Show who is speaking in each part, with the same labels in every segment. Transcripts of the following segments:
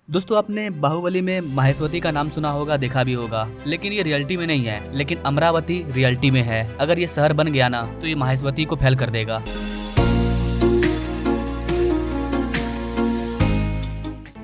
Speaker 1: दोस्तों आपने बाहुबली में माहेश्वती का नाम सुना होगा, देखा भी होगा, लेकिन ये रियलिटी में नहीं है, लेकिन अमरावती रियलिटी में है। अगर ये शहर बन गया ना तो ये माहेश्वती को फेल कर देगा।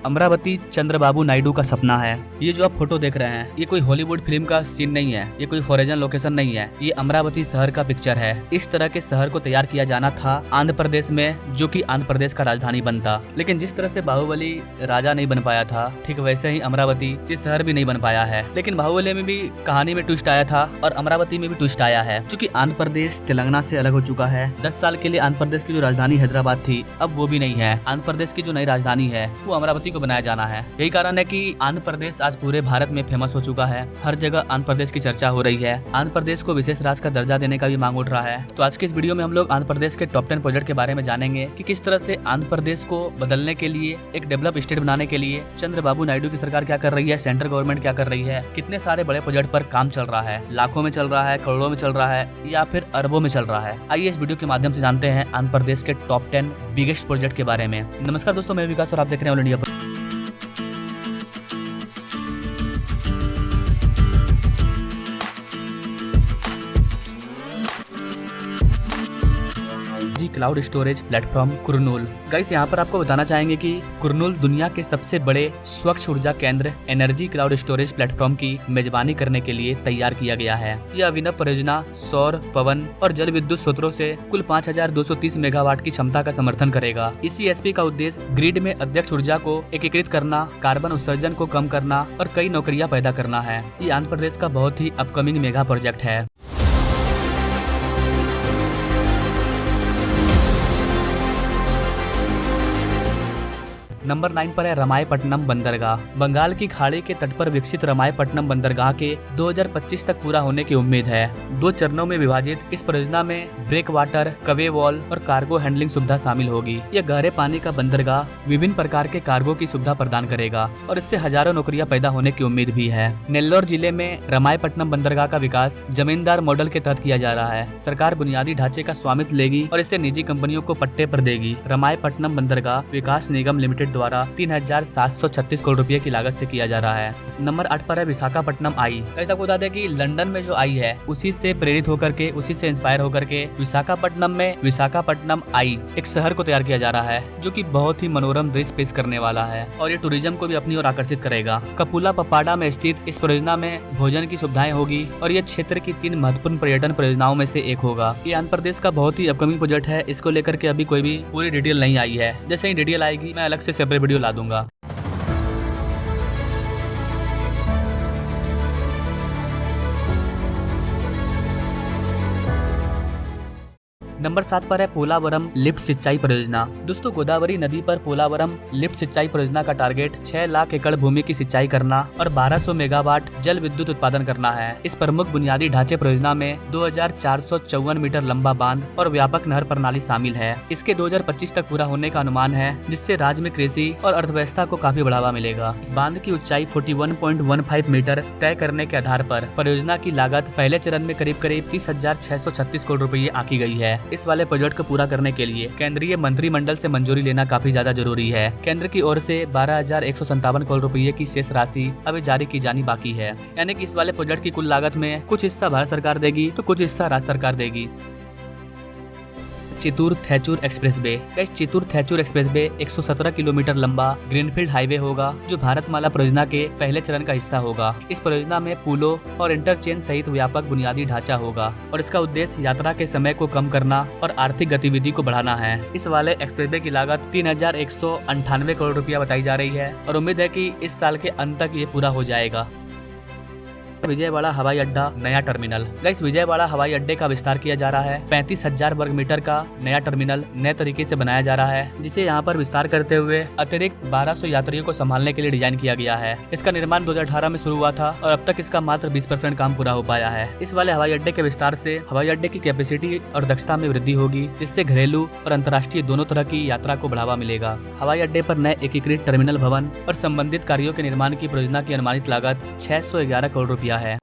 Speaker 1: अमरावती चंद्रबाबू नायडू का सपना है। ये जो आप फोटो देख रहे हैं ये कोई हॉलीवुड फिल्म का सीन नहीं है, ये कोई फॉरेन लोकेशन नहीं है, ये अमरावती शहर का पिक्चर है। इस तरह के शहर को तैयार किया जाना था आंध्र प्रदेश में, जो कि आंध्र प्रदेश का राजधानी बनता। लेकिन जिस तरह से बाहुबली राजा नहीं बन पाया था, ठीक वैसे ही अमरावती ये शहर भी नहीं बन पाया है। लेकिन बाहुबली में भी कहानी में ट्विस्ट आया था और अमरावती में भी ट्विस्ट आया है, क्योंकि आंध्र प्रदेश तेलंगाना से अलग हो चुका है। 10 साल के लिए आंध्र प्रदेश की जो राजधानी हैदराबाद थी अब वो भी नहीं है। आंध्र प्रदेश की जो नई राजधानी है वो अमरावती को बनाया जाना है। यही कारण है कि आंध्र प्रदेश आज पूरे भारत में फेमस हो चुका है। हर जगह आंध्र प्रदेश की चर्चा हो रही है। आंध्र प्रदेश को विशेष राज्य का दर्जा देने का भी मांग उठ रहा है। तो आज के इस वीडियो में हम लोग आंध्र प्रदेश के टॉप 10 प्रोजेक्ट के बारे में जानेंगे कि किस तरह से आंध्र प्रदेश को बदलने के लिए, एक डेवलप स्टेट बनाने के लिए चंद्रबाबू नायडू की सरकार क्या कर रही है, सेंट्रल गवर्नमेंट क्या कर रही है, कितने सारे बड़े प्रोजेक्ट पर काम चल रहा है, लाखों में चल रहा है, करोड़ों में चल रहा है या फिर अरबों में चल रहा है। आइए इस वीडियो के माध्यम से जानते हैं आंध्र प्रदेश के टॉप 10 बिगेस्ट प्रोजेक्ट के बारे में। नमस्कार दोस्तों, मैं विकास और आप देख रहे हैं ऑल इंडिया पर। Cloud storage platform Kurnool. Guys यहाँ पर आपको बताना चाहेंगे कि कुरनूल दुनिया के सबसे बड़े स्वच्छ ऊर्जा केंद्र एनर्जी क्लाउड स्टोरेज प्लेटफॉर्म की मेजबानी करने के लिए तैयार किया गया है। यह अभिनव परियोजना सौर, पवन और जल विद्युत स्रोतों से कुल 5230 मेगावाट की क्षमता का समर्थन करेगा। इस CSP का उद्देश्य ग्रिड में अध्यक्ष ऊर्जा को एकीकृत करना, कार्बन उत्सर्जन को कम करना और कई नौकरियां पैदा करना है। ये आंध्र प्रदेश का बहुत ही अपकमिंग मेगा प्रोजेक्ट है। नंबर 9 पर है रामायपट्टनम बंदरगाह। बंगाल की खाड़ी के तट पर विकसित रामायपट्टनम बंदरगाह के 2025 तक पूरा होने की उम्मीद है। 2 चरणों में विभाजित इस परियोजना में ब्रेक वाटर, कवे वॉल और कार्गो हैंडलिंग सुविधा शामिल होगी। यह गहरे पानी का बंदरगाह विभिन्न प्रकार के कार्गो की सुविधा प्रदान करेगा और इससे हजारों नौकरियां पैदा होने की उम्मीद भी है। नेल्लोर जिले में रामायपट्टनम बंदरगाह का विकास जमींदार मॉडल के तहत किया जा रहा है। सरकार बुनियादी ढांचे का स्वामित्व लेगी और इसे निजी कंपनियों को पट्टे पर देगी। रामायपट्टनम बंदरगाह विकास निगम लिमिटेड द्वारा 3736 करोड़ रुपए की लागत से किया जा रहा है। नंबर 8 पर है विशाखापट्टनम आई। ऐसा आपको बता दें कि लंदन में जो आई है उसी से प्रेरित होकर के, उसी से इंस्पायर होकर के विशाखापट्टनम में विशाखापट्टनम आई एक शहर को तैयार किया जा रहा है, जो कि बहुत ही मनोरम दृश्य पेश करने वाला है और ये टूरिज्म को भी अपनी ओर आकर्षित करेगा। कपुला पपाडा में स्थित इस परियोजना में भोजन की सुविधाएं होगी और ये क्षेत्र की 3 महत्वपूर्ण पर्यटन परियोजनाओं में से एक होगा। ये आंध्र प्रदेश का बहुत ही अपकमिंग प्रोजेक्ट है। इसको लेकर के अभी कोई भी पूरी डिटेल नहीं आई है। जैसे ही डिटेल आएगी मैं अलग से सेपरेट वीडियो ला दूंगा। नंबर 7 पर है पोलावरम लिफ्ट सिंचाई परियोजना। दोस्तों गोदावरी नदी पर पोलावरम लिफ्ट सिंचाई परियोजना का टारगेट 6 लाख एकड़ भूमि की सिंचाई करना और 1200 मेगावाट जल विद्युत उत्पादन करना है। इस प्रमुख बुनियादी ढांचे परियोजना में 2454 मीटर लंबा बांध और व्यापक नहर प्रणाली शामिल है। इसके 2025 तक पूरा होने का अनुमान है, जिससे राज्य में कृषि और अर्थव्यवस्था को काफी बढ़ावा मिलेगा। बांध की ऊंचाई 41.15 मीटर तय करने के आधार पर परियोजना की लागत पहले चरण में करीब 30,636 करोड़ रुपए आंकी गई है। इस वाले प्रोजेक्ट को पूरा करने के लिए केंद्रीय मंत्रिमंडल से मंजूरी लेना काफी ज्यादा जरूरी है। केंद्र की ओर से 12,157 करोड़ रुपए की शेष राशि अभी जारी की जानी बाकी है। यानी कि इस वाले प्रोजेक्ट की कुल लागत में कुछ हिस्सा भारत सरकार देगी तो कुछ हिस्सा राज्य सरकार देगी। Chittoor Thatchur express way. Chittoor Thatchur express way 117 kilometre लंबा ग्रीनफील्ड हाईवे होगा, जो भारतमाला परियोजना के पहले चरण का हिस्सा होगा। इस परियोजना में पुलों और इंटरचेंज सहित व्यापक बुनियादी ढांचा होगा और इसका उद्देश्य यात्रा के समय को कम करना और आर्थिक गतिविधि को बढ़ाना है। इस वाले एक्सप्रेस वे की लागत 3198 करोड़ रुपया बताई जा रही है और उम्मीद है कि इस साल के अंत तक ये पूरा हो जाएगा। विजयवाड़ा हवाई अड्डा नया टर्मिनल। गाइस विजयवाड़ा हवाई अड्डे का विस्तार किया जा रहा है। 35,000 वर्ग मीटर का नया टर्मिनल नए तरीके से बनाया जा रहा है, जिसे यहाँ पर विस्तार करते हुए अतिरिक्त 1200 यात्रियों को संभालने के लिए डिजाइन किया गया है। इसका निर्माण 2018 में शुरू हुआ था और अब तक इसका मात्र 20% काम पूरा हो पाया है। इस वाले हवाई अड्डे के विस्तार से हवाई अड्डे की कैपेसिटी और दक्षता में वृद्धि होगी, जिससे घरेलू और अंतर्राष्ट्रीय दोनों तरह की यात्रा को बढ़ावा मिलेगा। हवाई अड्डे पर नए एकीकृत टर्मिनल भवन और संबंधित कार्यों के निर्माण की परियोजना की अनुमानित लागत 611 करोड़ रुपया है।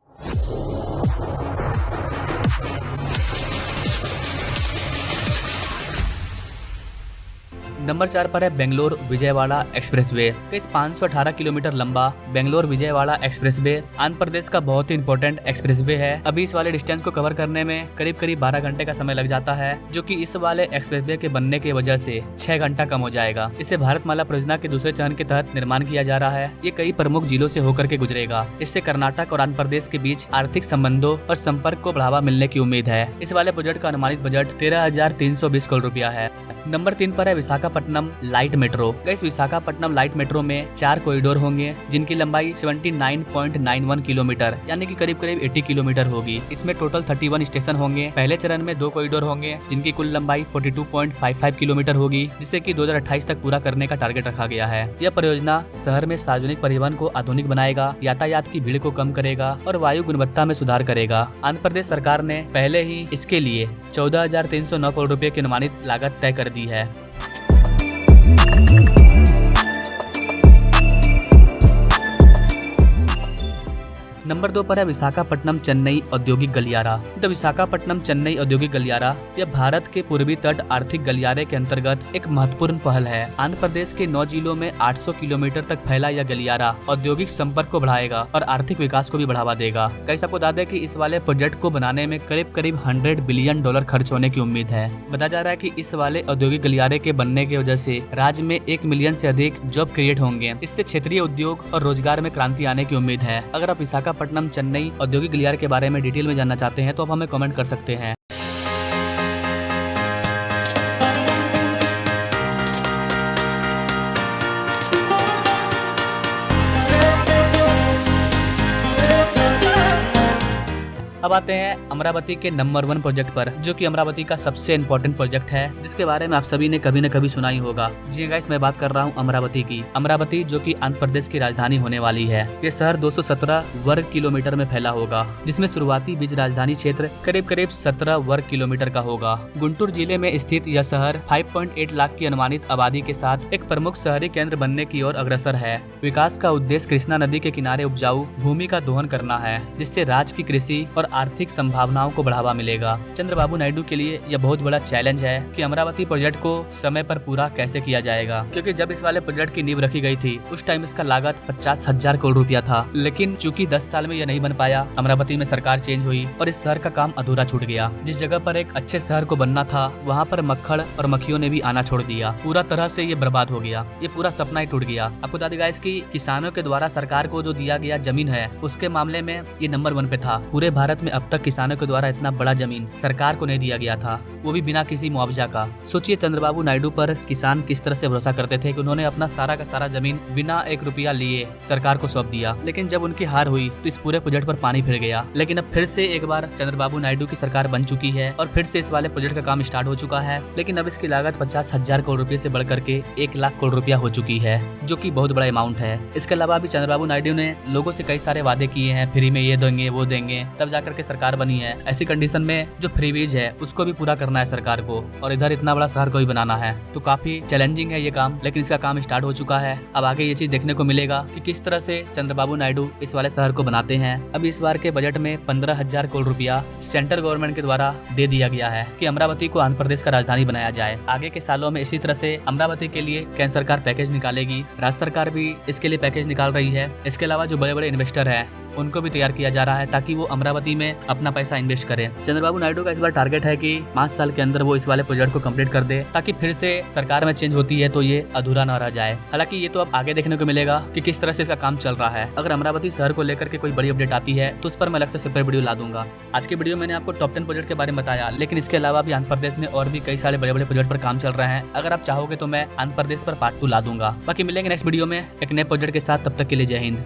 Speaker 1: नंबर 4 पर है बेंगलोर विजयवाड़ा एक्सप्रेसवे। इस 518 किलोमीटर लंबा बेंगलोर विजयवाड़ा एक्सप्रेसवे आंध्र प्रदेश का बहुत ही इंपॉर्टेंट एक्सप्रेसवे है। अभी इस वाले डिस्टेंस को कवर करने में करीब 12 घंटे का समय लग जाता है, जो कि इस वाले एक्सप्रेसवे के बनने की वजह से 6 घंटा कम हो जाएगा। इसे भारतमाला परियोजना के दूसरे चरण के तहत निर्माण किया जा रहा है। ये कई प्रमुख जिलों से होकर के गुजरेगा। इससे कर्नाटक और आंध्र प्रदेश के बीच आर्थिक संबंधों और संपर्क को बढ़ावा मिलने की उम्मीद है। इस वाले प्रोजेक्ट का अनुमानित बजट 13,320 करोड़ रुपया है। नंबर 3 पर है विशाखापट्टनम लाइट मेट्रो। इस विशाखापट्टनम लाइट मेट्रो में 4 कॉरिडोर होंगे, जिनकी लंबाई 79.91 किलोमीटर यानी कि करीब 80 किलोमीटर होगी। इसमें टोटल 31 स्टेशन होंगे। पहले चरण में 2 कॉरिडोर होंगे, जिनकी कुल लंबाई 42.55 किलोमीटर होगी, जिसे कि 2028 तक पूरा करने का टारगेट रखा गया है। यह परियोजना शहर में सार्वजनिक परिवहन को आधुनिक बनाएगा, यातायात की भीड़ को कम करेगा और वायु गुणवत्ता में सुधार करेगा। आंध्र प्रदेश सरकार ने पहले ही इसके लिए 14,309 करोड़ रुपए की अनुमानित लागत तय कर दी है। नंबर 2 पर है विशाखापट्टनम चेन्नई औद्योगिक गलियारा। द विशाखापट्टनम चेन्नई औद्योगिक गलियारा यह भारत के पूर्वी तट आर्थिक गलियारे के अंतर्गत एक महत्वपूर्ण पहल है। आंध्र प्रदेश के 9 जिलों में 800 किलोमीटर तक फैला यह गलियारा औद्योगिक संपर्क को बढ़ाएगा और आर्थिक विकास को भी बढ़ावा देगा। कैसे आपको बता दें कि इस वाले प्रोजेक्ट को बनाने में करीब $100 बिलियन खर्च होने की उम्मीद है। बताया जा रहा है कि इस वाले औद्योगिक गलियारे के बनने की वजह से राज्य में 1 मिलियन से अधिक जॉब क्रिएट होंगे। इससे क्षेत्रीय उद्योग और रोजगार में क्रांति आने की उम्मीद है। अगर आप विशाखापट्टनम चेन्नई औद्योगिक गलियारे के बारे में डिटेल में जानना चाहते हैं तो आप हमें कमेंट कर सकते हैं। अब आते हैं अमरावती के नंबर 1 प्रोजेक्ट पर, जो कि अमरावती का सबसे इम्पोर्टेंट प्रोजेक्ट है, जिसके बारे में आप सभी ने कभी न कभी सुना ही होगा। जी गाइस, मैं बात कर रहा हूँ अमरावती की। अमरावती जो कि आंध्र प्रदेश की राजधानी होने वाली है। ये शहर 217 वर्ग किलोमीटर में फैला होगा, जिसमें शुरुआती बीच राजधानी क्षेत्र करीब 17 वर्ग किलोमीटर का होगा। गुंटूर जिले में स्थित यह शहर 5.8 लाख की अनुमानित आबादी के साथ एक प्रमुख शहरी केंद्र बनने की ओर अग्रसर है। विकास का उद्देश्य कृष्णा नदी के किनारे उपजाऊ भूमि का दोहन करना है, जिससे राज्य की कृषि और आर्थिक संभावनाओं को बढ़ावा मिलेगा। चंद्रबाबू नायडू के लिए यह बहुत बड़ा चैलेंज है कि अमरावती प्रोजेक्ट को समय पर पूरा कैसे किया जाएगा, क्योंकि जब इस वाले प्रोजेक्ट की नींव रखी गई थी उस टाइम इसका लागत 50,000 करोड़ रुपया था। लेकिन चूंकि 10 साल में यह नहीं बन पाया, अमरावती में सरकार चेंज हुई और इस शहर का काम अधूरा छूट गया। जिस जगह पर एक अच्छे शहर को बनना था, वहाँ पर मक्खड़ और मक्खियों ने भी आना छोड़ दिया। पूरा तरह से ये बर्बाद हो गया। ये पूरा सपना ही टूट गया। आपको बता देगा इसकी किसानों के द्वारा सरकार को जो दिया गया जमीन है, उसके मामले में ये नंबर 1 पे था। पूरे भारत में अब तक किसानों के द्वारा इतना बड़ा जमीन सरकार को नहीं दिया गया था, वो भी बिना किसी मुआवजा का। सोचिए चंद्रबाबू नायडू पर किसान किस तरह से भरोसा करते थे कि उन्होंने अपना सारा का सारा जमीन बिना 1 रुपया लिए सरकार को सौंप दिया। लेकिन जब उनकी हार हुई तो इस पूरे प्रोजेक्ट पर पानी फिर गया। लेकिन अब फिर से एक बार चंद्रबाबू नायडू की सरकार बन चुकी है और फिर से इस वाले प्रोजेक्ट का काम स्टार्ट हो चुका है। लेकिन अब इसकी लागत 50,000 करोड़ रुपए से बढ़कर के 1 लाख करोड़ रुपया हो चुकी है, जो कि बहुत बड़ा अमाउंट है। इसके अलावा भी चंद्रबाबू नायडू ने लोगों से कई सारे वादे किए हैं, फ्री में ये देंगे वो देंगे, तब जाकर के सरकार बनी है। ऐसी कंडीशन में जो फ्रीबीज है उसको भी पूरा करना है सरकार को, और इधर इतना बड़ा शहर को भी बनाना है, तो काफी चैलेंजिंग है ये काम। लेकिन इसका काम स्टार्ट हो चुका है। अब आगे ये चीज देखने को मिलेगा कि किस तरह से चंद्रबाबू नायडू इस वाले शहर को बनाते हैं। अब इस बार के बजट में 15,000 करोड़ रुपया सेंट्रल गवर्नमेंट के द्वारा दे दिया गया है कि अमरावती को आंध्र प्रदेश का राजधानी बनाया जाए। आगे के सालों में इसी तरह से अमरावती के लिए केंद्र सरकार पैकेज निकालेगी, राज्य सरकार भी इसके लिए पैकेज निकाल रही है। इसके अलावा जो बड़े बड़े इन्वेस्टर है उनको भी तैयार किया जा रहा है ताकि वो अमरावती में अपना पैसा इन्वेस्ट करें। चंद्रबाबू नायडू का इस बार टारगेट है कि 5 साल के अंदर वो इस वाले प्रोजेक्ट को कंप्लीट कर दे, ताकि फिर से सरकार में चेंज होती है तो ये अधूरा न रह जाए। हालांकि ये तो अब आगे देखने को मिलेगा कि किस तरह से इसका काम चल रहा है। अगर अमरावती शहर को लेकर के कोई बड़ी अपडेट आती है तो उस पर मैं अलग से सेपरेट वीडियो ला दूंगा। आज की वीडियो मैंने आपको टॉप 10 प्रोजेक्ट के बारे में बताया, लेकिन इसके अलावा भी आंध्र प्रदेश में और भी कई सारे बड़े बड़े प्रोजेक्ट पर काम चल रहे हैं। अगर आप चाहोगे तो मैं आंध्र प्रदेश पर पार्ट 2 ला दूंगा। बाकी मिलेंगे नेक्स्ट वीडियो में एक नए प्रोजेक्ट के साथ। तब तक के लिए जय हिंद।